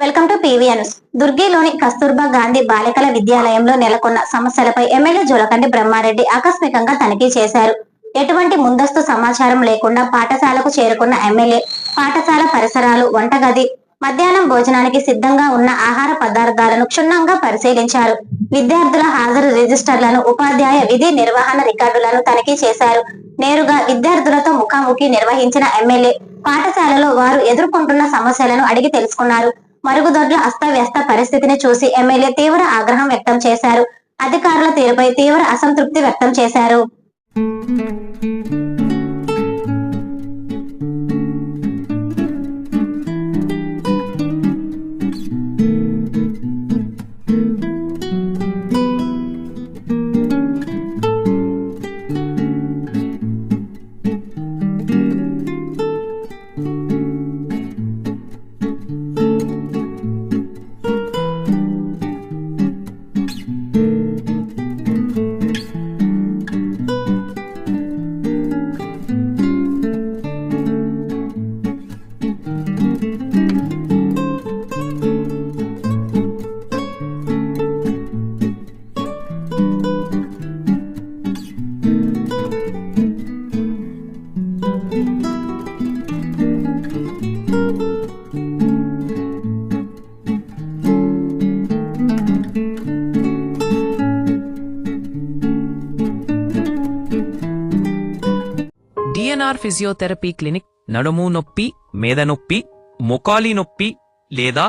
Welcome to PV news. దుర్గిలోని కస్తూర్బా గాంధీ బాలికల విద్యాలయంలో నెలకొన్న సమస్యలపై ఎమ్మెల్యే జులకంటి బ్రహ్మారెడ్డి ఆకస్మికంగా తనిఖీ చేశారు. ఎటువంటి ముందస్తు సమాచారం లేకుండా పాఠశాలకు చేరుకున్న ఎమ్మెల్యే పాఠశాల పరిసరాలు, వంటగది, మధ్యాహ్నం భోజనానికి సిద్ధంగా ఉన్న ఆహార పదార్థాలను క్షుణ్ణంగా పరిశీలించారు. విద్యార్థుల హాజరు రిజిస్టర్లను, ఉపాధ్యాయ విధి నిర్వహణ రికార్డులను తనిఖీ చేశారు. నేరుగా విద్యార్థులతో ముఖాముఖి నిర్వహించిన ఎమ్మెల్యే పాఠశాలలో వారు ఎదుర్కొంటున్న సమస్యలను అడిగి తెలుసుకున్నారు. మరుగుదొడ్ల అస్తవ్యస్త పరిస్థితిని చూసి ఎమ్మెల్యే తీవ్ర ఆగ్రహం వ్యక్తం చేశారు. అధికారుల తీరుపై తీవ్ర అసంతృప్తి వ్యక్తం చేశారు. డిఎన్ఆర్ ఫిజియోథెరపీ క్లినిక్ నడుము నొప్పి, మేద నొప్పి, మొకాలి నొప్పి లేదా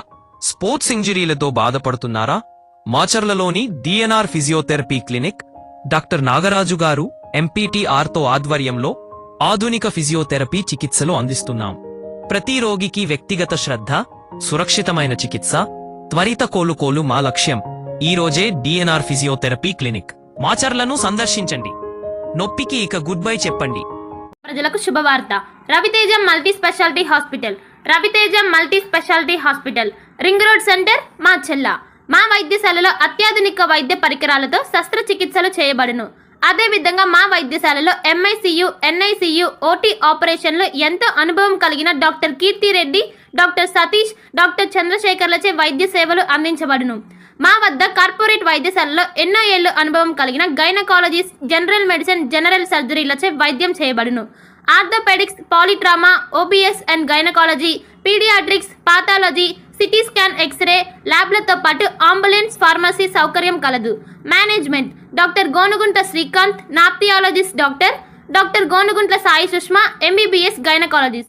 స్పోర్ట్స్ ఇంజరీలతో బాధపడుతున్నారా? మాచర్లలోని DNR physiotherapy clinic doctor Nagaraju గారు ఎంపీటీఆర్తో ఆధ్వర్యంలో ఆధునిక ఫిజియోథెరపీ చికిత్సలు అందిస్తున్నాం. ప్రతి రోగికి వ్యక్తిగత శ్రద్ధ, సురక్షితమైన చికిత్స, త్వరిత కోలుకోలు మా లక్ష్యం. ఈ రోజే డిఎన్ఆర్ ఫిజియోథెరపీ క్లినిక్ మాచర్లను సందర్శించండి. నొప్పికి ఇక గుడ్ బై చెప్పండి. ప్రజలకు శుభవార్త. Raviteja multi speciality hospital. Raviteja multi speciality hospital, ring road centre, Macherla. మా వైద్యశాలలో అత్యాధునిక వైద్య పరికరాలతో శస్త్రచికిత్సలు చేయబడును. అదేవిధంగా మా వైద్యశాలలో ఎంఐసియు, ఎన్ఐసియు, ఓటీ ఆపరేషన్లు ఎంతో అనుభవం కలిగిన doctor Keerthireddy, doctor Satish, doctor చంద్రశేఖర్లచే వైద్య సేవలు అందించబడును. మా వద్ద కార్పొరేట్ వైద్యశాలలో ఎన్నో ఏళ్లు అనుభవం కలిగిన గైనకాలజిస్ట్, జనరల్ మెడిసిన్, జనరల్ సర్జరీలచే వైద్యం చేయబడును. Orthopaedics, polytrauma, OBS and gynaecology, paediatrics, pathology, CT scan, X-ray ల్యాబ్లతో పాటు అంబులెన్స్, ఫార్మసీ సౌకర్యం కలదు. Management doctor Gonuguntla Srikanth, ophthalmologist doctor Gonuguntla Sai Sushma, MBBS gynaecologist.